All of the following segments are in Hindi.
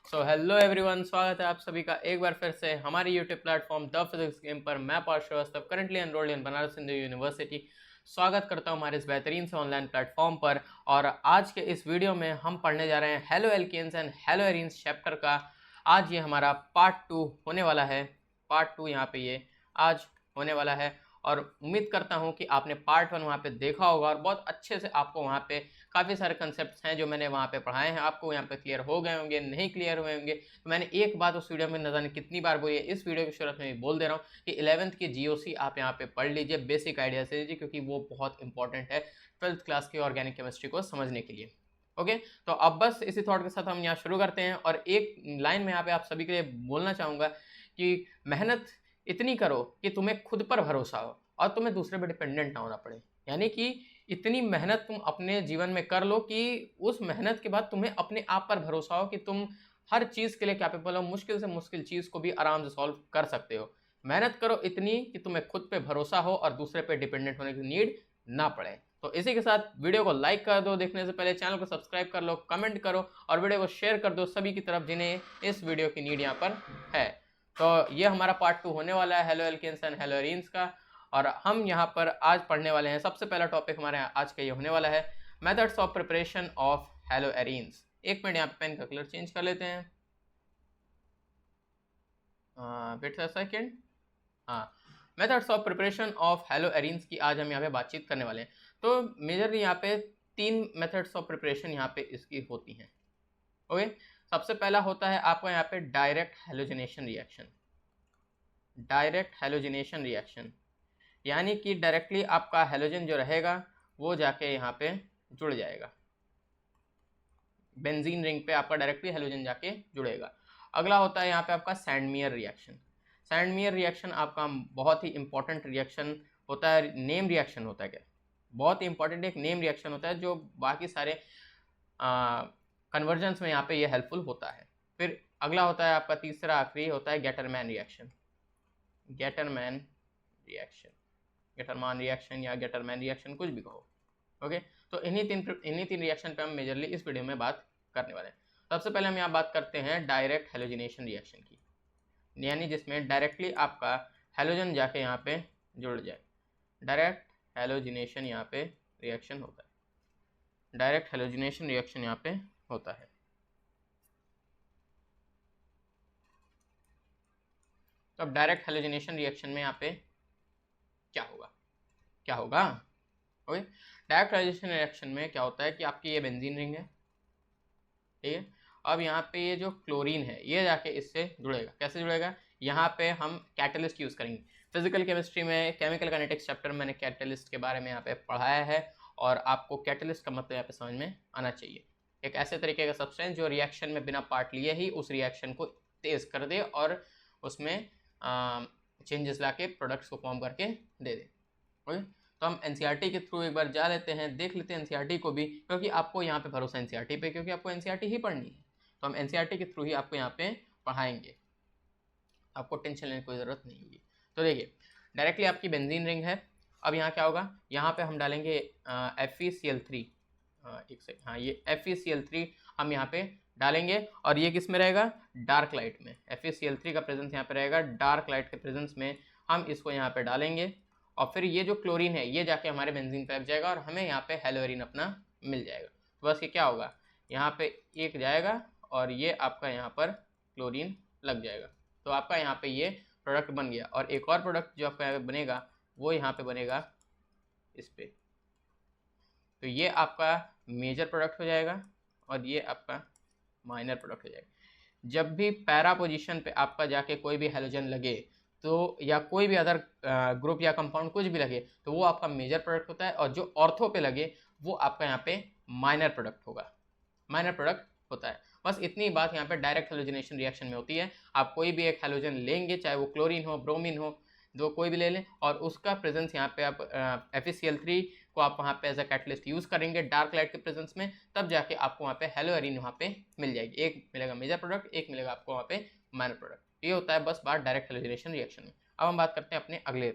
सो हेलो एवरीवन, स्वागत है आप सभी का एक बार फिर से हमारी YouTube platform the physics game पर। मैं Parth Shrivastava, currently enrolled in Banaras Hindu University, स्वागत करता हूं हमारे इस बेहतरीन से ऑनलाइन प्लेटफॉर्म पर। और आज के इस वीडियो में हम पढ़ने जा रहे हैं haloalkanes and haloarenes chapter का। आज ये हमारा पार्ट 2 होने वाला है। पार्ट 2 यहाँ पे ये आज होने वाला है और उम्मीद करता हूँ कि आपने पार्ट 1 वहाँ पे देखा होगा और बहुत अच्छे से आपको वहाँ पे काफ़ी सारे कंसेप्ट्स हैं जो मैंने वहाँ पे पढ़ाए हैं, आपको यहाँ पे क्लियर हो गए होंगे, नहीं क्लियर हुए होंगे। तो मैंने एक बात उस वीडियो में न जाने कितनी बार बोली है, इस वीडियो की शुरुआत में भी बोल दे रहा हूँ कि 11th की जीओसी आप यहाँ पे पढ़ लीजिए, बेसिक आइडिया से लीजिए, क्योंकि वो बहुत इंपॉर्टेंट है 12th क्लास की ऑर्गेनिक केमिस्ट्री को समझने के लिए। ओके, तो अब बस इसी थॉट के साथ हम यहाँ शुरू करते हैं। और एक लाइन में यहाँ पे आप सभी के लिए बोलना चाहूँगा कि मेहनत इतनी करो कि तुम्हें खुद पर भरोसा हो और तुम्हें दूसरे पर डिपेंडेंट ना होना पड़े। यानी कि इतनी मेहनत तुम अपने जीवन में कर लो कि उस मेहनत के बाद तुम्हें अपने आप पर भरोसा हो कि तुम हर चीज़ के लिए कैपेबल हो, मुश्किल से मुश्किल चीज़ को भी आराम से सॉल्व कर सकते हो। मेहनत करो इतनी कि तुम्हें खुद पे भरोसा हो और दूसरे पे डिपेंडेंट होने की नीड ना पड़े। तो इसी के साथ वीडियो को लाइक कर दो, देखने से पहले चैनल को सब्सक्राइब कर लो, कमेंट करो और वीडियो को शेयर कर दो सभी की तरफ जिन्हें इस वीडियो की नीड यहाँ पर है। तो ये हमारा पार्ट 2 होने वाला है haloalkanes and haloarenes का। और हम यहाँ पर आज पढ़ने वाले हैं, सबसे पहला टॉपिक हमारे आज का ये होने वाला है methods of preparation of haloarenes. एक मिनट, यहाँ पे पेन का कलर चेंज कर लेते हैं। Wait a second. हाँ, methods of preparation of haloarenes की आज हम यहाँ पे बातचीत करने वाले हैं। तो मेजरली यहाँ पे 3 मेथड्स ऑफ प्रिपरेशन यहाँ पे इसकी होती हैं। ओके, सबसे पहला होता है आपका यहाँ पे direct halogenation reaction. Direct halogenation reaction यानी कि डायरेक्टली आपका हेलोजन जो रहेगा वो जाके यहाँ पे जुड़ जाएगा, बेंजीन रिंग पे आपका डायरेक्टली हेलोजन जाके जुड़ेगा। अगला होता है यहाँ पे आपका सैंडमियर रिएक्शन। सैंडमियर रिएक्शन आपका बहुत ही इंपॉर्टेंट रिएक्शन होता है, नेम रिएक्शन होता है। क्या बहुत ही इंपॉर्टेंट एक नेम रिएक्शन होता है जो बाकी सारे कन्वर्जन्स में यहाँ पे ये हेल्पफुल होता है। फिर अगला होता है आपका तीसरा आखिरी होता है Gattermann reaction. Gattermann reaction, Gattermann reaction या गेटरमैन रिएक्शन, कुछ भी कहो। ओके, तो इन्हीं तीन रिएक्शन पे हम मेजरली इस वीडियो में बात करने वाले हैं। सबसे पहले हम यहाँ बात करते हैं डायरेक्ट हेलोजिनेशन रिएक्शन की, यानी जिसमें डायरेक्टली आपका हेलोजन जाके यहाँ पे जुड़ जाए। डायरेक्ट हेलोजिनेशन यहाँ पे रिएक्शन होता है, डायरेक्ट हेलोजिनेशन रिएक्शन यहाँ पे होता है। तो अब डायरेक्ट हेलोजिनेशन रिएक्शन में यहाँ पे क्या होगा, क्या होगा? ओके, डायरेक्ट हेलोजिनेशन रिएक्शन में क्या होता है कि आपकी ये बेंजीन रिंग है, ठीक है। अब यहाँ पे ये जो क्लोरीन है ये जाके इससे जुड़ेगा। कैसे जुड़ेगा? यहाँ पे हम कैटलिस्ट यूज़ करेंगे। फिजिकल केमिस्ट्री में केमिकल काइनेटिक्स चैप्टर में मैंने कैटलिस्ट के बारे में यहाँ पे पढ़ाया है और आपको कैटलिस्ट का मतलब यहाँ पे समझ में आना चाहिए। एक ऐसे तरीके का सब्सटेंस जो रिएक्शन में बिना पार्ट लिए ही उस रिएक्शन को तेज कर दे और उसमें चेंजेस ला के प्रोडक्ट्स को फॉर्म करके दे दे। ओके, तो हम एनसीईआरटी के थ्रू एक बार जा लेते हैं, देख लेते हैं एनसीईआरटी को भी, क्योंकि आपको यहाँ पे भरोसा एनसीईआरटी पे, क्योंकि आपको एनसीईआरटी ही पढ़नी है। तो हम एनसीईआरटी के थ्रू ही आपको यहाँ पे पढ़ाएंगे, आपको टेंशन लेने की कोई ज़रूरत नहीं होगी। तो देखिए, डायरेक्टली आपकी बेंजीन रिंग है। अब यहाँ क्या होगा, यहाँ पे हम डालेंगे FeCl3। एक सेकंड, हाँ, ये FeCl3 हम यहाँ पे डालेंगे और ये किस में रहेगा? डार्क लाइट में। FeCl3 का प्रेजेंस यहाँ पे रहेगा डार्क लाइट के प्रेजेंस में। हम इसको यहाँ पे डालेंगे और फिर ये जो क्लोरीन है ये जाके हमारे बेंजीन पे लग जाएगा और हमें यहाँ पे हेलो एरीन अपना मिल जाएगा। तो बस ये क्या होगा, यहाँ पे एक जाएगा और ये आपका यहाँ पर क्लोरीन लग जाएगा। तो आपका यहाँ पे ये प्रोडक्ट बन गया। और एक और प्रोडक्ट जो आपका यहाँ पे बनेगा वो यहाँ पे बनेगा इस पे। तो ये आपका मेजर प्रोडक्ट हो जाएगा और ये आपका माइनर प्रोडक्ट हो जाएगा। जब भी पैरा पोजीशन पे आपका जाके कोई भी हेलोजन लगे तो या कोई भी अदर ग्रुप या कंपाउंड कुछ भी लगे तो वो आपका मेजर प्रोडक्ट होता है और जो ऑर्थो पे लगे वो आपका यहाँ पे माइनर प्रोडक्ट होगा, माइनर प्रोडक्ट होता है। बस इतनी बात यहाँ पे डायरेक्ट हेलोजिनेशन रिएक्शन में होती है। आप कोई भी एक हेलोजन लेंगे, चाहे वो क्लोरीन हो, ब्रोमीन हो, जो कोई भी ले लें, और उसका प्रेजेंस यहाँ पे आप FeCl3 को आप वहाँ पे एज अ कैटलिस्ट यूज़ करेंगे डार्क लाइट के प्रेजेंस में, तब जाके आपको वहाँ पे हेलो एरीन वहाँ पे मिल जाएगी। एक मिलेगा मेजर प्रोडक्ट, एक मिलेगा आपको वहाँ पे माइनर प्रोडक्ट। ये होता है बस बात डायरेक्ट हेलोजिनेशन रिएक्शन में। अब हम बात करते हैं अपने अगले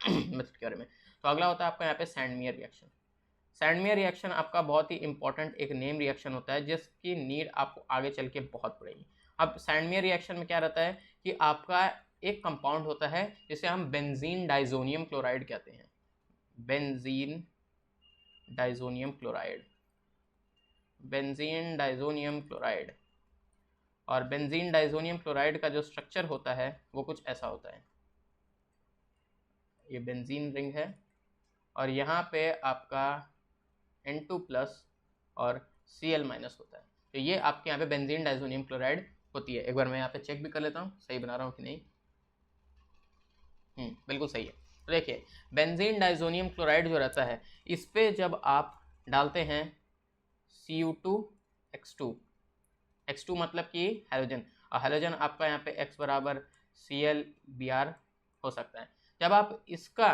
मेथड के बारे में। तो अगला होता है आपका यहाँ पे सैंडमियर रिएक्शन। सैंडमेयर रिएक्शन आपका बहुत ही इंपॉर्टेंट एक नेम रिएक्शन होता है जिसकी नीड आपको आगे चल के बहुत पड़ेगी। अब सैंडमेयर रिएक्शन में क्या रहता है कि आपका एक कंपाउंड होता है जिसे हम बेंजीन डाइजोनियम क्लोराइड कहते हैं, benzene diazonium chloride, benzene diazonium chloride. और बेंजीन डाइजोनियम क्लोराइड का जो स्ट्रक्चर होता है वो कुछ ऐसा होता है, ये बेंजीन रिंग है और यहाँ पे आपका N2+ और Cl- होता है। तो ये आपके यहाँ पे बेंजीन डाइजोनियम क्लोराइड होती है। एक बार मैं यहाँ पे चेक भी कर लेता हूँ सही बना रहा हूँ कि नहीं। बिल्कुल सही है। तो देखिए बेंजीन डाइजोनियम क्लोराइड जो रहता है इस पे जब आप डालते हैं Cu2X2, X2 मतलब कि हाइड्रोजन, और हाइड्रोजन आपका यहाँ पे X बराबर Cl(Br) हो सकता है। जब आप इसका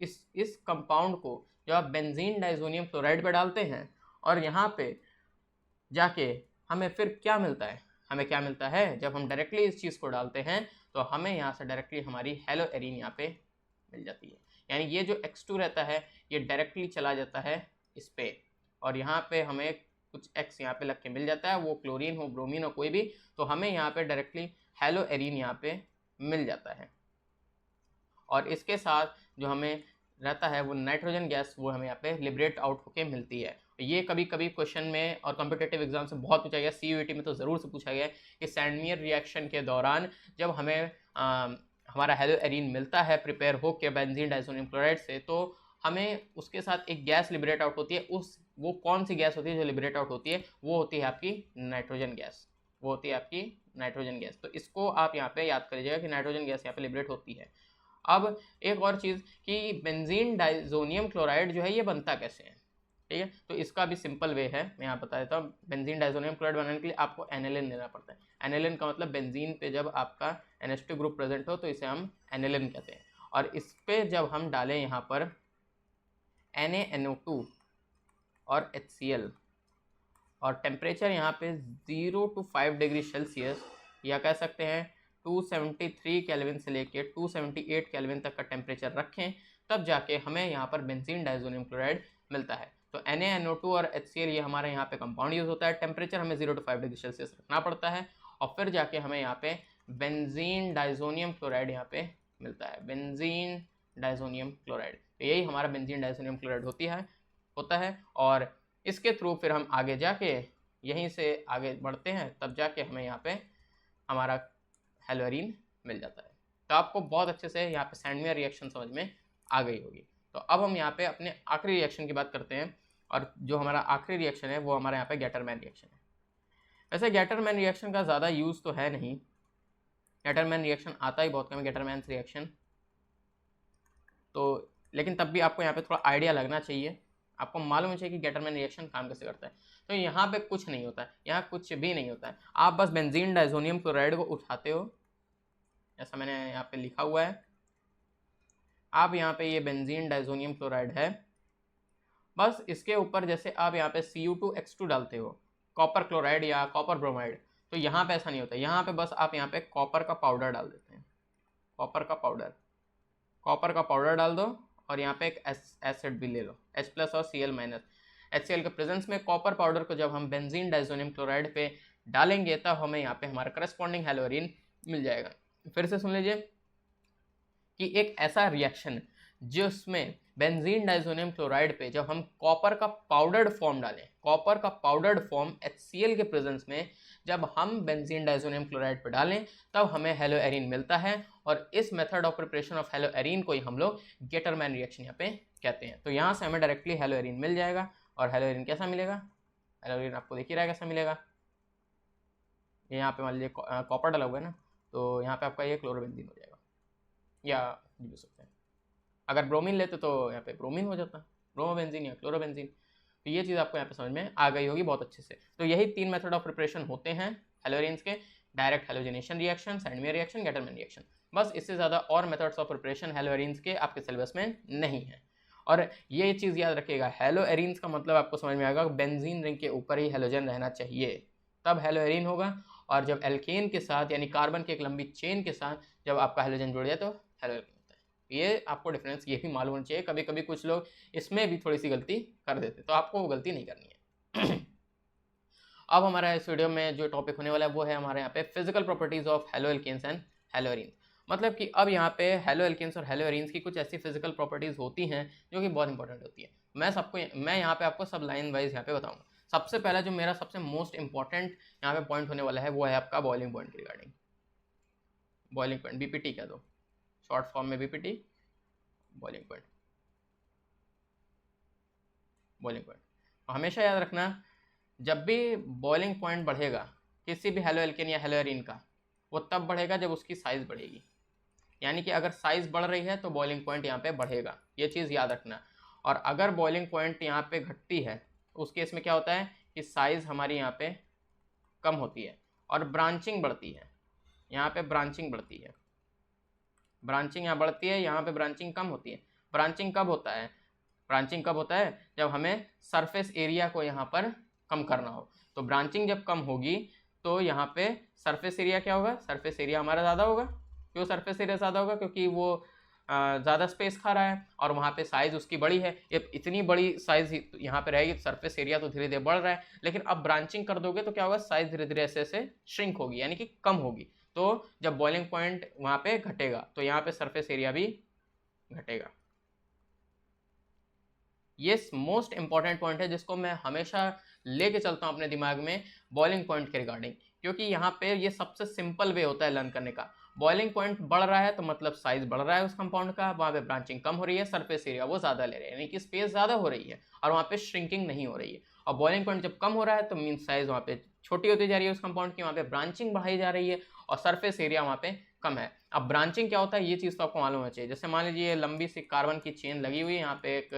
इस कंपाउंड को जब आप बेंजीन डाइजोनियम क्लोराइड पे डालते हैं और यहाँ पे जाके हमें फिर क्या मिलता है, हमें क्या मिलता है जब हम डायरेक्टली इस चीज़ को डालते हैं तो हमें यहाँ से डायरेक्टली हमारी हेलोएरीन यहाँ पे मिल जाती है। यानी ये जो X2 रहता है ये डायरेक्टली चला जाता है इस पे और यहाँ पे हमें कुछ X यहाँ पे लग के मिल जाता है, वो क्लोरीन हो ब्रोमीन हो कोई भी, तो हमें यहाँ पे डायरेक्टली हेलोएरीन यहाँ पे मिल जाता है। और इसके साथ जो हमें रहता है वो नाइट्रोजन गैस वो हमें यहाँ पे लिबरेट आउट होके मिलती है। ये कभी कभी क्वेश्चन में और कॉम्पिटेटिव एग्जाम से बहुत पूछा गया, CUET में तो ज़रूर से पूछा गया कि सैंडमेयर रिएक्शन के दौरान जब हमें हमारा हेलोएरीन मिलता है प्रिपेयर होकर बेंजीन डाइजोनियम क्लोराइड से, तो हमें उसके साथ एक गैस लिबरेट आउट होती है। वो कौन सी गैस होती है जो लिबरेट आउट होती है, वो होती है आपकी नाइट्रोजन गैस, वो होती है आपकी नाइट्रोजन गैस। तो इसको आप यहाँ पे याद कर लीजिएगा कि नाइट्रोजन गैस यहाँ पे लिबरेट होती है। अब एक और चीज़ कि बेंजीन डाइजोनियम क्लोराइड जो है ये बनता कैसे है, ठीक है। तो इसका भी सिंपल वे है, मैं यहाँ बता देता हूँ। बेंजीन डाइजोनियम क्लोराइड बनाने के लिए आपको एनिलिन लेना पड़ता है। एनिलिन का मतलब बेंजीन पे जब आपका NH2 ग्रुप प्रेजेंट हो तो इसे हम एनिलिन कहते हैं। और इस पे जब हम डालें यहाँ पर NaNO2 और HCl और टेम्परेचर यहाँ पे 0 to 5 डिग्री सेल्सियस या कह सकते हैं 273 केल्विन से लेके 278 केल्विन तक का टेम्परेचर रखें, तब जाके हमें यहाँ पर बेंजीन डाइजोनियम क्लोराइड मिलता है। तो NaNO2 और HCl ये हमारे यहाँ पे कंपाउंड यूज होता है। टेम्परेचर हमें 0 to 5 डिग्री सेल्सियस रखना पड़ता है और फिर जाके हमें यहाँ पे बेंजीन डाइजोनियम क्लोराइड यहाँ पे मिलता है, बेंजीन डाइजोनियम क्लोराइड। तो यही हमारा बेंजीन डाइजोनियम क्लोराइड होता है और इसके थ्रू फिर हम आगे जाके यहीं से आगे बढ़ते हैं, तब जाके हमें यहाँ पे हमारा हेलोएरीन मिल जाता है। तो आपको बहुत अच्छे से यहाँ पे सैंडमेयर रिएक्शन समझ में आ गई होगी। तो अब हम यहाँ पे अपने आखिरी रिएक्शन की बात करते हैं और जो हमारा आखिरी रिएक्शन है वो हमारे यहाँ पे गैटरमैन रिएक्शन है। वैसे गैटरमैन रिएक्शन का ज़्यादा यूज़ तो है नहीं, गैटरमैन रिएक्शन आता ही बहुत कम है, गैटरमैन रिएक्शन तो, लेकिन तब भी आपको यहाँ पे थोड़ा आइडिया लगना चाहिए, आपको मालूम चाहिए कि गैटरमैन रिएक्शन काम कैसे करता है। तो यहाँ पे कुछ नहीं होता है, यहाँ कुछ भी नहीं होता है। आप बस बेंजीन डाइजोनियम क्लोराइड को उठाते हो, ऐसा मैंने यहाँ पे लिखा हुआ है। आप यहाँ पे ये बेंजीन डाइजोनियम क्लोराइड है, बस इसके ऊपर जैसे आप यहाँ पे Cu2X2 डालते हो, कॉपर क्लोराइड या कॉपर ब्रोमाइड, तो यहाँ पे ऐसा नहीं होता। यहाँ पे बस आप यहाँ पे कॉपर का पाउडर डाल देते हैं, कॉपर का पाउडर डाल दो और यहाँ पे एक एसिड भी ले लो, H+ और Cl-। HCl के प्रेजेंस में कॉपर पाउडर को जब हम बेंजीन डाइजोनियम क्लोराइड पे डालेंगे तब हमें यहाँ पे हमारा करस्पॉन्डिंग हेलोएरीन मिल जाएगा। फिर से सुन लीजिए कि एक ऐसा रिएक्शन जिसमें बेंजीन डाइजोनियम क्लोराइड पे जब हम कॉपर का पाउडर्ड फॉर्म डालें, कॉपर का पाउडर्ड फॉर्म HCl के प्रेजेंस में जब हम बेंजीन डाइजोनियम क्लोराइड पे डालें तब हमें हेलोएरीन मिलता है। और इस method of preparation of haloarene को ही हम लोग गैटरमैन रिएक्शन यहाँ पे कहते हैं। तो यहाँ से हमें डायरेक्टली हेलोएरीन मिल जाएगा। और हेलोएरीन कैसा मिलेगा, हेलोएरीन आपको दिख ही रहा है कैसा मिलेगा। यहाँ पे मान लीजिए कॉपर डाला हुआ है ना, तो यहाँ पे आपका ये क्लोरोबेंजीन हो जाएगा, या भी सकते हैं। अगर ब्रोमीन लेते तो यहाँ पे ब्रोमीन हो जाता, ब्रोमोबेंजीन या क्लोरोबेंजीन। तो ये चीज़ आपको यहाँ पे समझ में आ गई होगी बहुत अच्छे से। तो यही 3 मेथड ऑफ प्रिपरेशन होते हैं हेलोएरीन्स के, direct halogenation reaction, Sandmeyer reaction, Gattermann reaction. बस इससे ज़्यादा और मेथड्स ऑफ प्रिपरेशन हेलोएरीन्स के आपके सिलेबस में नहीं है। और ये चीज़ याद रखिएगा, हेलोएरीन्स का मतलब आपको समझ में आएगा बेंजीन रिंग के ऊपर ही हेलोजन रहना चाहिए, तब हेलोएरीन होगा। और जब एल्केन के साथ यानी कार्बन की एक लंबी चेन के साथ जब आपका हेलोजन जुड़ जाए तो हेलोएरीन होता है। ये आपको डिफरेंस ये भी मालूम होना चाहिए, कभी कभी कुछ लोग इसमें भी थोड़ी सी गलती कर देते, तो आपको वो गलती नहीं करनी है। अब हमारा इस वीडियो में जो टॉपिक होने वाला है वो है हमारे यहाँ पे physical properties of haloalkanes and haloarenes. मतलब कि अब यहाँ पे हेलो एल्केन्स और हेलो एरीन्स की कुछ ऐसी फिजिकल प्रॉपर्टीज होती हैं जो कि बहुत इंपॉर्टेंट होती है। मैं यहाँ पे आपको सब लाइन वाइज यहाँ पे बताऊँगा। सबसे पहला जो मेरा सबसे मोस्ट इंपॉर्टेंट यहाँ पे पॉइंट होने वाला है वो है आपका बॉइलिंग पॉइंट के रिगार्डिंग। बॉइलिंग पॉइंट बीपीटी कह दो, शॉर्ट फॉर्म में BPT, boiling point. Boiling point हमेशा याद रखना, जब भी बॉइलिंग पॉइंट बढ़ेगा किसी भी हेलो एल्केन या हेलो एरीन का, वो तब बढ़ेगा जब उसकी साइज़ बढ़ेगी। यानी कि अगर साइज़ बढ़ रही है तो बॉइलिंग पॉइंट यहाँ पे बढ़ेगा, ये चीज़ याद रखना। और अगर बॉइलिंग पॉइंट यहाँ पे घटती है उस केस में क्या होता है कि साइज़ हमारी यहाँ पे कम होती है और ब्रांचिंग बढ़ती है। यहाँ पे ब्रांचिंग बढ़ती है, ब्रांचिंग यहाँ बढ़ती है, यहाँ पे ब्रांचिंग कम होती है। ब्रांचिंग कब होता है? ब्रांचिंग कब होता है? जब हमें सरफेस एरिया को यहाँ पर कम करना हो। तो ब्रांचिंग जब कम होगी तो यहाँ पे सरफेस एरिया क्या होगा? सरफेस एरिया हमारा ज़्यादा होगा। क्यों सरफेस एरिया ज़्यादा होगा? क्योंकि वो ज़्यादा स्पेस खा रहा है और वहाँ पे साइज़ उसकी बड़ी है। ये इतनी बड़ी साइज़ यहाँ पे रहेगी, सरफेस एरिया तो धीरे धीरे बढ़ रहा है, लेकिन अब ब्रांचिंग कर दोगे तो क्या होगा? साइज़ धीरे धीरे ऐसे ऐसे श्रिंक होगी, यानी कि कम होगी। तो जब बॉइलिंग पॉइंट वहाँ पे घटेगा तो यहाँ पे सरफेस एरिया भी घटेगा। ये मोस्ट इंपॉर्टेंट पॉइंट है जिसको मैं हमेशा लेके चलता हूँ अपने दिमाग में बॉइलिंग पॉइंट के रिगार्डिंग, क्योंकि यहाँ पे ये सबसे सिंपल वे होता है लर्न करने का। बॉइलिंग पॉइंट बढ़ रहा है तो मतलब साइज बढ़ रहा है उस कंपाउंड का, वहाँ पे ब्रांचिंग कम हो रही है, सरफेस एरिया वो ज़्यादा ले रहे हैं, यानी कि स्पेस ज़्यादा हो रही है और वहाँ पे श्रिंकिंग नहीं हो रही है। और बॉइलिंग पॉइंट जब कम हो रहा है तो मीन साइज वहाँ पे छोटी होती जा रही है उस कंपाउंड की, वहाँ पे ब्रांचिंग बढ़ाई जा रही है और सरफेस एरिया वहाँ पे कम है। अब ब्रांचिंग क्या होता है ये चीज़ तो आपको मालूम होना चाहिए। जैसे मान लीजिए लंबी सी कार्बन की चेन लगी हुई है, यहाँ पे एक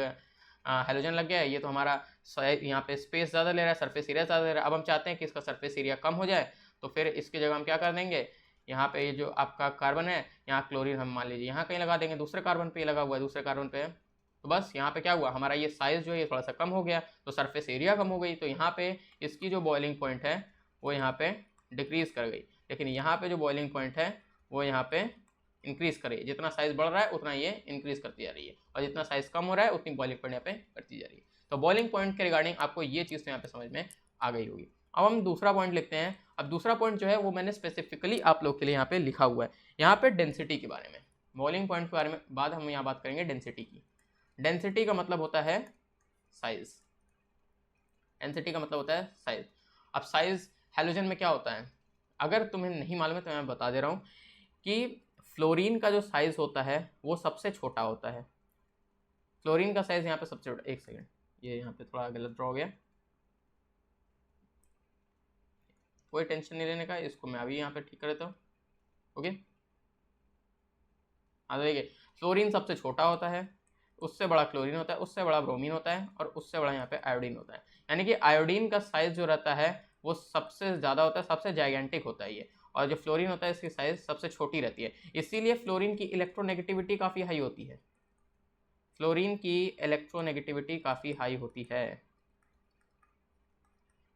हेलोजन लग गया है, ये तो हमारा यहाँ पे स्पेस ज़्यादा ले रहा है, सरफेस एरिया ज़्यादा ले रहा है। अब हम चाहते हैं कि इसका सरफेस एरिया कम हो जाए, तो फिर इसकी जगह हम क्या कर देंगे, यहाँ पे ये जो आपका कार्बन है, यहाँ क्लोरीन हम मान लीजिए यहाँ कहीं लगा देंगे, दूसरे कार्बन पे लगा हुआ है, दूसरे कार्बन पे, तो बस यहाँ पे क्या हुआ, हमारा ये साइज़ जो है ये थोड़ा सा कम हो गया, तो सरफेस एरिया कम हो गई, तो यहाँ पे इसकी जो बॉइलिंग पॉइंट है वो यहाँ पे डिक्रीज़ कर गई। लेकिन यहाँ पे जो बॉइलिंग पॉइंट है वो यहाँ पे इंक्रीज करे, जितना साइज बढ़ रहा है उतना ये इंक्रीज करती जा रही है, और जितना साइज कम हो रहा है उतनी बॉइलिंग पॉइंट यहाँ पे करती जा रही है। तो बॉइलिंग पॉइंट के रिगार्डिंग आपको ये चीज़ तो यहाँ पे समझ में आ गई होगी। अब हम दूसरा पॉइंट लिखते हैं। अब दूसरा पॉइंट जो है वो मैंने स्पेसिफिकली आप लोग के लिए यहाँ पे लिखा हुआ है, यहाँ पे डेंसिटी के बारे में, बॉइलिंग पॉइंट के बारे में बाद हम यहाँ बात करेंगे डेंसिटी की। डेंसिटी का मतलब होता है साइज, डेंसिटी का मतलब होता है साइज। अब साइज हेलोजन में क्या होता है, अगर तुम्हें नहीं मालूम है तो मैं बता दे रहा हूँ कि फ्लोरीन का जो साइज होता है वो सबसे छोटा होता है। फ्लोरीन का साइज यहाँ पे सबसे छोटा, एक सेकेंड ये यहाँ पे थोड़ा गलत ड्रॉ हो गया, कोई टेंशन नहीं लेने का, इसको मैं अभी यहाँ पे ठीक कर देता हूँ। ओके, हाँ तो देखिए फ्लोरीन सबसे छोटा होता है, उससे बड़ा क्लोरीन होता है, उससे बड़ा ब्रोमीन होता है और उससे बड़ा यहाँ पे आयोडीन होता है। यानी कि आयोडीन का साइज जो रहता है वो सबसे ज़्यादा होता है, सबसे जाइगेंटिक होता है ये, और जो फ्लोरीन होता है इसकी साइज सबसे छोटी रहती है। इसीलिए फ्लोरीन की इलेक्ट्रोनेगेटिविटी काफ़ी हाई होती है, फ्लोरीन की इलेक्ट्रोनेगेटिविटी काफ़ी हाई होती है।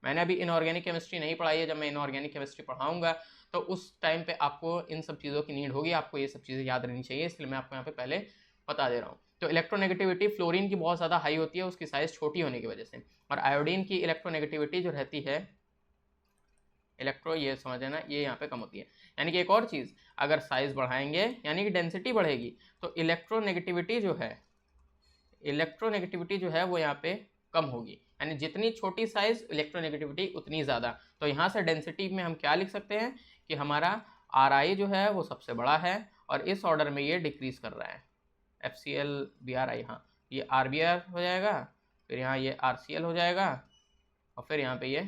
मैंने अभी इनऑर्गेनिक केमिस्ट्री नहीं पढ़ाई है, जब मैं इनऑर्गेनिक केमिस्ट्री पढ़ाऊंगा तो उस टाइम पे आपको इन सब चीज़ों की नीड होगी, आपको ये सब चीज़ें याद रहनी चाहिए, इसलिए मैं आपको यहाँ पे पहले बता दे रहा हूँ। तो इलेक्ट्रोनेगेटिविटी फ्लोरीन की बहुत ज़्यादा हाई होती है उसकी साइज़ छोटी होने की वजह से, और आयोडीन की इलेक्ट्रोनेगेटिविटी जो रहती है, ये समझ लेना ये यहाँ पे कम होती है। यानी कि एक और चीज़, अगर साइज़ बढ़ाएंगे यानी कि डेंसिटी बढ़ेगी तो इलेक्ट्रोनेगेटिविटी जो है वो यहाँ पे कम होगी, यानी जितनी छोटी साइज इलेक्ट्रोनेगेटिविटी उतनी ज़्यादा। तो यहाँ से डेंसिटी में हम क्या लिख सकते हैं कि हमारा RI जो है वो सबसे बड़ा है और इस ऑर्डर में ये डिक्रीज कर रहा है, FCl BRI, हाँ ये RBr हो जाएगा, फिर यहाँ ये RCl हो जाएगा और फिर यहाँ पे ये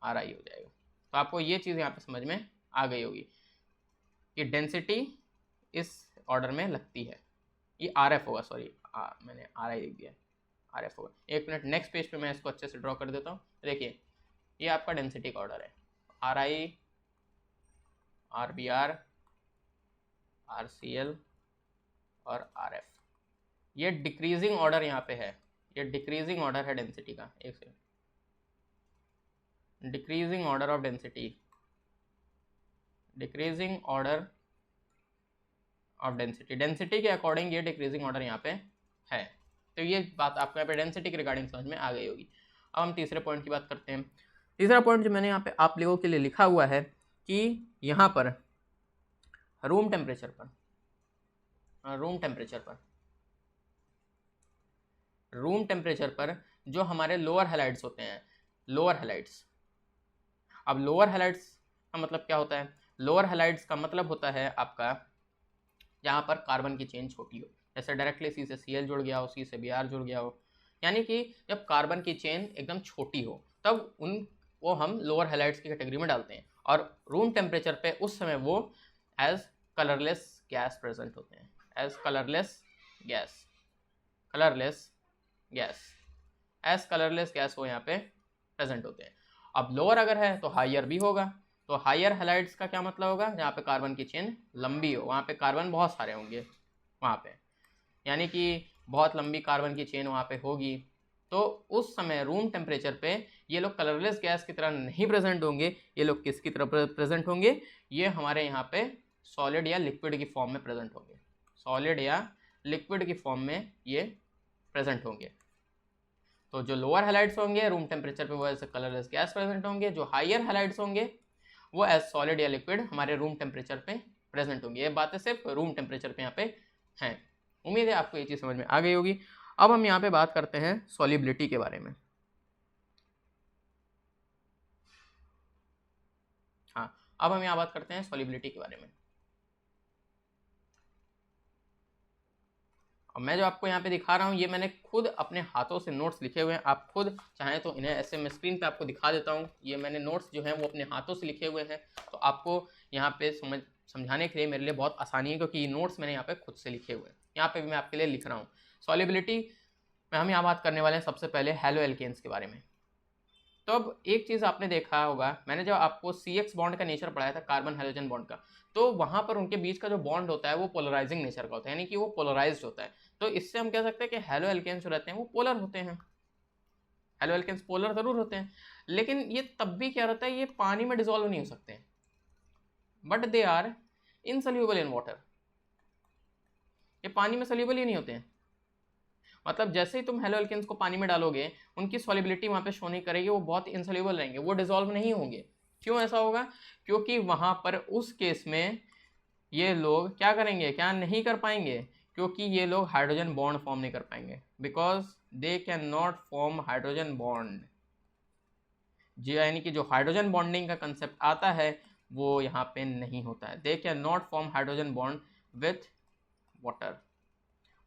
RI हो जाएगा। तो आपको ये चीज़ यहाँ पे समझ में आ गई होगी कि डेंसिटी इस ऑर्डर में लगती है। ये RF होगा, सॉरी मैंने RI लिख दिया, RF होगा। एक मिनट, नेक्स्ट पेज पे मैं इसको अच्छे से ड्रॉ कर देता हूँ। देखिए ये आपका डेंसिटी का ऑर्डर है, RI, RBr, RCl और RF। ये डिक्रीजिंग ऑर्डर यहाँ पे है, ये डिक्रीजिंग ऑर्डर है डेंसिटी का। एक second, decreasing order of density, decreasing order of density, density के अकॉर्डिंग ये डिक्रीजिंग ऑर्डर यहाँ पे है। तो ये बात आपको यहाँ पे डेंसिटी के रिगार्डिंग समझ में आ गई होगी। अब हम तीसरे पॉइंट की बात करते हैं। तीसरा पॉइंट जो मैंने यहाँ पे आप लोगों के लिए लिखा हुआ है कि यहाँ पर रूम टेम्परेचर पर जो हमारे लोअर हैलाइड्स होते हैं, लोअर हैलाइड्स। अब लोअर हैलाइड्स का मतलब क्या होता है? लोअर हैलाइड्स का मतलब होता है आपका जहाँ पर कार्बन की चेन छोटी हो, जैसे डायरेक्टली सी से Cl जुड़ गया हो, सी से Br जुड़ गया हो, यानी कि जब कार्बन की चेन एकदम छोटी हो तब वो हम लोअर हैलाइड्स की कैटेगरी में डालते हैं। और रूम टेम्परेचर पे उस समय वो एज कलरलेस गैस प्रेजेंट होते हैं, एज कलरलेस गैस वो यहाँ पे प्रेजेंट होते हैं। अब लोअर अगर है तो हायर भी होगा, तो हायर हैलाइड्स का क्या मतलब होगा? जहाँ पे कार्बन की चेन लंबी हो, वहाँ पे कार्बन बहुत सारे होंगे वहाँ पे, यानी कि बहुत लंबी कार्बन की चेन वहाँ पे होगी। तो उस समय रूम टेम्परेचर पे ये लोग कलरलेस गैस की तरह नहीं प्रेजेंट होंगे। ये लोग किसकी तरह प्रेजेंट होंगे? ये हमारे यहाँ पे सॉलिड या लिक्विड की फॉर्म में प्रेजेंट होंगे, सॉलिड या लिक्विड की फॉर्म में ये प्रेजेंट होंगे। तो जो लोअर हैलाइड्स होंगे रूम टेम्परेचर पे वो ऐसे कलरलेस गैस प्रेजेंट होंगे, जो हायर हैलाइड्स होंगे वो एज सॉलिड या लिक्विड हमारे रूम टेम्परेचर पे प्रेजेंट होंगे। ये बातें सिर्फ रूम टेम्परेचर पे यहाँ पे हैं। उम्मीद है आपको ये चीज़ समझ में आ गई होगी। अब हम यहाँ पे बात करते हैं सॉल्युबिलिटी के बारे में। हाँ, अब हम यहाँ बात करते हैं सॉल्युबिलिटी के बारे में। और मैं जो आपको यहाँ पे दिखा रहा हूँ ये मैंने खुद अपने हाथों से नोट्स लिखे हुए हैं। आप खुद चाहें तो इन्हें ऐसे मैं स्क्रीन पे आपको दिखा देता हूँ। ये मैंने नोट्स जो हैं वो अपने हाथों से लिखे हुए हैं, तो आपको यहाँ पे समझाने के लिए मेरे लिए बहुत आसानी है, क्योंकि ये नोट्स मैंने यहाँ पे खुद से लिखे हुए हैं। यहाँ पे भी मैं आपके लिए लिख रहा हूँ। सॉल्युबिलिटी में हम यहाँ बात करने वाले हैं सबसे पहले हैलो एल्केन्स के बारे में। तो अब एक चीज़ आपने देखा होगा, मैंने जब आपको CX बॉन्ड का नेचर पढ़ाया था, कार्बन हाइड्रोजन बॉन्ड का, तो वहाँ पर उनके बीच का जो बॉन्ड होता है वो पोलराइजिंग नेचर का होता है, यानी कि वो पोलराइज्ड होता है। तो इससे हम कह सकते हैं कि हैलो एल्केन्स जो रहते हैं वो पोलर होते हैं। हैलो एल्केन्स पोलर जरूर होते हैं, लेकिन ये तब भी क्या रहता है, ये पानी में डिजोल्व नहीं हो सकते, but they are insoluble in water. ये पानी में सोल्यूबल ही नहीं होते हैं। मतलब जैसे ही तुम हैलो एल्केन्स को पानी में डालोगे उनकी सॉल्युबिलिटी वहाँ पे शो नहीं करेगी, वो बहुत इनसोल्यूबल रहेंगे, वो डिजोल्व नहीं होंगे। क्यों ऐसा होगा? क्योंकि वहाँ पर उस केस में ये लोग क्या करेंगे, क्या नहीं कर पाएंगे? क्योंकि ये लोग हाइड्रोजन बॉन्ड फॉर्म नहीं कर पाएंगे, because they can not form hydrogen bond. यानी कि जो हाइड्रोजन बॉन्डिंग का कंसेप्ट आता है वो यहाँ पे नहीं होता है। They can not form hydrogen bond with water.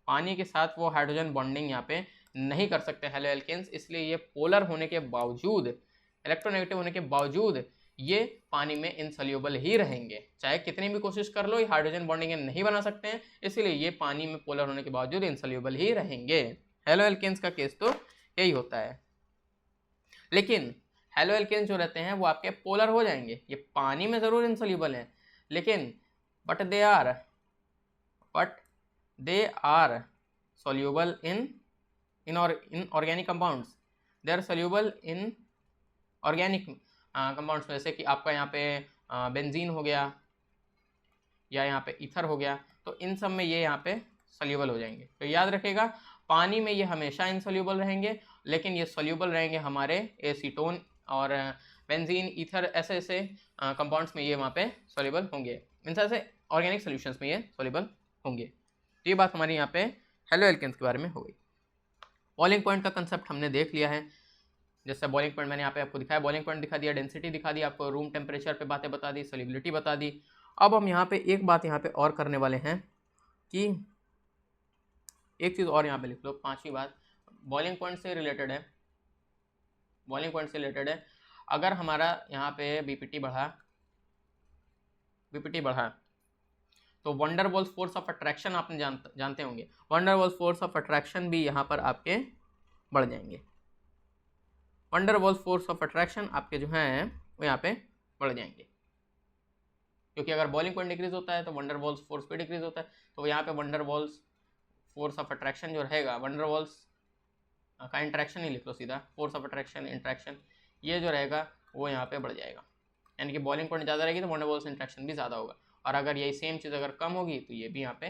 पानी के साथ वो हाइड्रोजन बॉन्डिंग यहाँ पे नहीं कर सकते हैलो एल्केन्स, इसलिए ये पोलर होने के बावजूद, इलेक्ट्रोनेगेटिव होने के बावजूद ये पानी में इनसोल्यूबल ही रहेंगे। चाहे कितनी भी कोशिश कर लो, ये हाइड्रोजन बॉन्डिंग नहीं बना सकते हैं, इसलिए ये पानी में पोलर होने के बावजूद इनसोल्यूबल ही रहेंगे। हैलो एल्केन्स का केस तो यही होता है। लेकिन हैलो एल्केन्स जो रहते हैं वो आपके पोलर हो जाएंगे, ये पानी में जरूर इनसोल्यूबल हैं, लेकिन but they are soluble in organic compounds. They are soluble in organic compounds, जैसे कि आपका यहाँ पे बेंजीन हो गया या यहाँ पे ईथर हो गया, तो इन सब में ये यहाँ पे सोल्यूबल हो जाएंगे। तो याद रखेगा, पानी में ये हमेशा इनसोल्यूबल रहेंगे, लेकिन ये सोल्यूबल रहेंगे हमारे एसीटोन और बेंजीन, ईथर, ऐसे ऐसे कंपाउंड्स में ये वहाँ पे सोल्यूबल होंगे। इन ऐसे ऑर्गेनिक सोल्यूशंस में ये सोल्यूबल होंगे। तो ये बात हमारी यहाँ पे हैलो एल्केन्स के बारे में हो गई। बॉइलिंग पॉइंट का कंसेप्ट हमने देख लिया है। जैसे बॉइलिंग पॉइंट मैंने यहाँ पे आपको दिखाया, बॉइलिंग पॉइंट दिखा दिया, डेंसिटी दिखा दी, आपको रूम टेम्परेचर पे बातें बता दी, सॉल्युबिलिटी बता दी। अब हम यहाँ पे एक बात यहाँ पे और करने वाले हैं कि एक चीज़ और यहाँ पे लिख लो, पांचवी बात बॉइलिंग पॉइंट से रिलेटेड है। बॉइलिंग पॉइंट से रिलेटेड है, अगर हमारा यहाँ पे बीपीटी बढ़ा तो वंडरवॉल्स फोर्स ऑफ अट्रैक्शन आपने जानते होंगे, वंडरवॉल्स फोर्स ऑफ अट्रैक्शन भी यहाँ पर आपके बढ़ जाएंगे। वंडरवॉल्स फोर्स ऑफ अट्रैक्शन आपके जो हैं वो यहाँ पे बढ़ जाएंगे, क्योंकि अगर बॉइलिंग पॉइंट डिक्रीज होता है तो वंडरवॉल्स फोर्स भी डिक्रीज होता है। तो यहाँ पे वंडरवॉल्स फोर्स ऑफ अट्रैक्शन जो रहेगा, वंडरवॉल्स का इंट्रैक्शन ही लिख लो सीधा, फोर्स ऑफ अट्रैक्शन इंट्रैक्शन, ये जो रहेगा वो यहाँ पे बढ़ जाएगा। यानी कि बॉइलिंग पॉइंट ज़्यादा रहेगी तो वंडरवॉल्स इंट्रैक्शन भी ज़्यादा होगा। और अगर यही सेम चीज़ अगर कम होगी तो ये भी यहाँ पे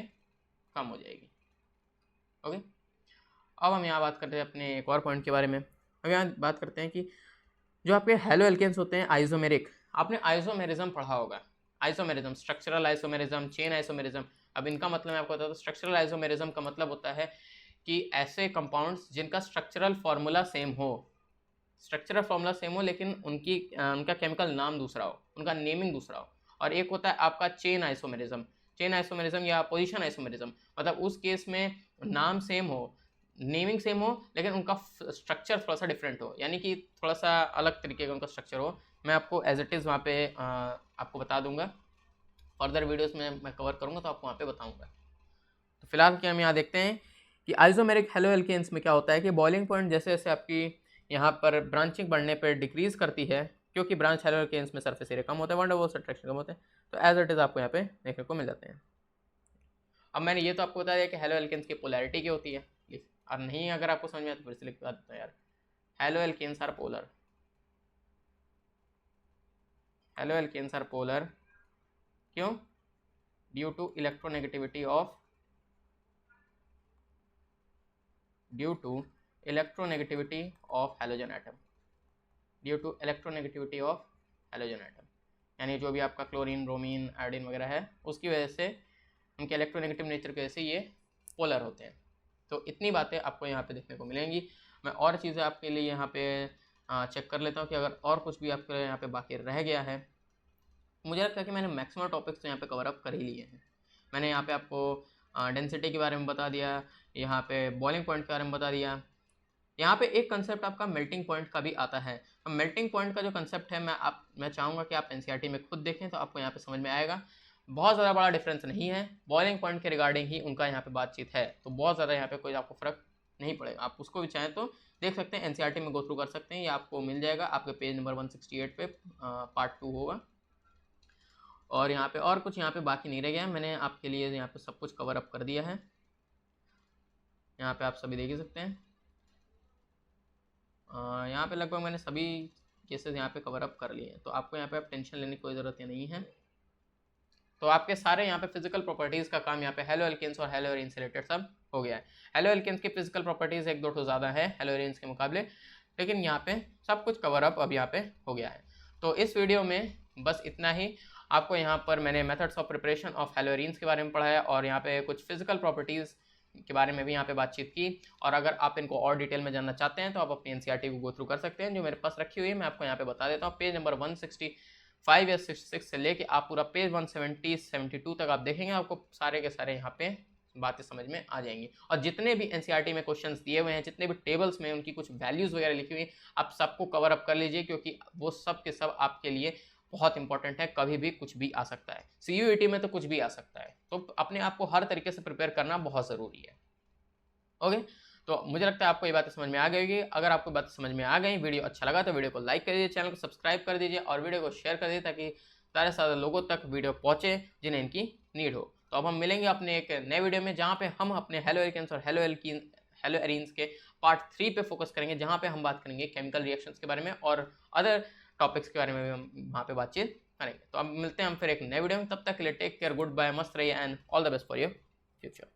कम हो जाएगी। ओके, अब हम यहाँ बात करते हैं अपने एक और पॉइंट के बारे में। अब यहाँ बात करते हैं कि जो आपके हेलो एल्केन्स होते हैं आइसोमेरिक, आपने आइसोमेरिज्म पढ़ा होगा। Isomerism, structural isomerism, chain isomerism. अब इनका मतलब मैं आपको बताता हूँ। स्ट्रक्चरल आइसोमेरिज्म का मतलब होता है कि ऐसे कंपाउंड्स जिनका स्ट्रक्चरल फार्मूला सेम हो, स्ट्रक्चरल फार्मूला सेम हो लेकिन उनका केमिकल नाम दूसरा हो, उनका नेमिंग दूसरा हो। और एक होता है आपका चेन आइसोमेरिज्म। चेन आइसोमेरिज्म या पोजीशन आइसोमेरिज्म, मतलब उस केस में नाम सेम हो, नेमिंग सेम हो, लेकिन उनका स्ट्रक्चर थोड़ा सा डिफरेंट हो, यानी कि थोड़ा सा अलग तरीके का उनका स्ट्रक्चर हो। मैं आपको एज इट इज़ वहाँ पे आपको बता दूंगा, फर्दर वीडियोस में मैं कवर करूँगा तो आपको वहाँ पे बताऊँगा। तो फिलहाल क्या हम यहाँ देखते हैं कि आइसोमेरिक हेलो एल्केन्स में क्या होता है कि बॉइलिंग पॉइंट जैसे जैसे आपकी यहाँ पर ब्रांचिंग बढ़ने पर डिक्रीज करती है, क्योंकि ब्रांच हेलो एल्केन्स में सरफेस एरिया कम होता है, वनडरवॉल्स अट्रैक्शन कम होते हैं, तो एज इट इज़ आपको यहाँ पे देखने को मिल जाते हैं। अब मैंने ये तो आपको बता दिया कि हेलो एल्केन्स की पोलैरिटी क्या होती है, और नहीं अगर आपको समझ में आया तो फिर से लिख देता यार। Haloalkanes are polar, haloalkanes are polar क्यों? Due to electronegativity of halogen atom, due to electronegativity of halogen atom, यानी जो भी आपका क्लोरीन, ब्रोमीन, आयोडीन वगैरह है उसकी वजह से, उनके इलेक्ट्रोनेगेटिव नेचर की वजह से ये पोलर होते हैं। तो इतनी बातें आपको यहाँ पे देखने को मिलेंगी। मैं और चीज़ें आपके लिए यहाँ पे चेक कर लेता हूँ कि अगर और कुछ भी आपके यहाँ पे बाकी रह गया है। मुझे लगता है कि मैंने मैक्सिमम टॉपिक्स तो यहाँ पे कवर अप कर ही लिए हैं। मैंने यहाँ पे आपको डेंसिटी के बारे में बता दिया, यहाँ पे बॉइलिंग पॉइंट के बारे में बता दिया। यहाँ पे एक कंसेप्ट आपका मेल्टिंग पॉइंट का भी आता है। तो मेल्टिंग पॉइंट का जो कंसेप्ट है मैं चाहूँगा कि आप एनसीईआरटी में खुद देखें तो आपको यहाँ पे समझ में आएगा। बहुत ज़्यादा बड़ा डिफरेंस नहीं है, बॉइलिंग पॉइंट के रिगार्डिंग ही उनका यहाँ पे बातचीत है, तो बहुत ज़्यादा यहाँ पे कोई आपको फ़र्क नहीं पड़ेगा। आप उसको भी चाहें तो देख सकते हैं, एनसीईआरटी में गो थ्रू कर सकते हैं, या आपको मिल जाएगा आपके पेज नंबर 168 पे, पार्ट 2 होगा। और यहाँ पे और कुछ यहाँ पे बाकी नहीं रह गया, मैंने आपके लिए यहाँ पे सब कुछ कवर अप कर दिया है। यहाँ पे आप सभी देख ही सकते हैं, यहाँ पे लगभग मैंने सभी केसेस यहाँ पे कवर अप कर लिए हैं, तो आपको यहाँ पे आप टेंशन लेने की कोई ज़रूरत नहीं है। तो आपके सारे यहाँ पे फिजिकल प्रॉपर्टीज़ का काम यहाँ पे हेलो एल्केन्स और हेलो एरीन्स से रिलेटेड सब हो गया है। हेलो एल्केन्स की फिजिकल प्रॉपर्टीज़ एक दो तो ज़्यादा है हेलो एरीन्स के मुकाबले, लेकिन यहाँ पे सब कुछ कवर अप अब यहाँ पे हो गया है। तो इस वीडियो में बस इतना ही। आपको यहाँ पर मैंने methods of preparation of hello arenes के बारे में पढ़ाया, और यहाँ पे कुछ फिजिकल प्रॉपर्टीज़ के बारे में भी यहाँ पे बातचीत की। और अगर आप इनको और डिटेल में जानना चाहते हैं तो आप अपनी एनसीईआरटी को गो थ्रू कर सकते हैं, जो मेरे पास रखी हुई है मैं आपको यहाँ पे बता देता हूँ। पेज नंबर 165 या 66 से लेके आप पूरा पेज 170-72 तक आप देखेंगे, आपको सारे के सारे यहाँ पे बातें समझ में आ जाएंगी। और जितने भी एनसीईआरटी में क्वेश्चंस दिए हुए हैं, जितने भी टेबल्स में उनकी कुछ वैल्यूज़ वगैरह लिखी हुई, आप सबको कवर अप कर लीजिए, क्योंकि वो सब के सब आपके लिए बहुत इंपॉर्टेंट है। कभी भी कुछ भी आ सकता है, सीयूईटी में तो कुछ भी आ सकता है, तो अपने आप को हर तरीके से प्रिपेयर करना बहुत ज़रूरी है। ओके, तो मुझे लगता है आपको ये बातें समझ में आ गई होगी। अगर आपको बात समझ में आ गई, वीडियो अच्छा लगा तो वीडियो को लाइक कर दीजिए, चैनल को सब्सक्राइब कर दीजिए और वीडियो को शेयर कर दीजिए, ताकि सारे सारे लोगों तक वीडियो पहुंचे जिन्हें इनकी नीड हो। तो अब हम मिलेंगे अपने एक नए वीडियो में, जहाँ पे हम अपने हेलो एल्केन्स और हेलो एरीन्स के पार्ट 3 पे फोकस करेंगे, जहाँ पे हम बात करेंगे केमिकल रिएक्शंस के बारे में और अदर टॉपिक्स के बारे में भी हम वहाँ पे बातचीत करेंगे। तो अब मिलते हैं हम फिर एक नए वीडियो में, तब तक के लिए टेक केयर, गुड बाय, मस्त रहिए and all the best for your future.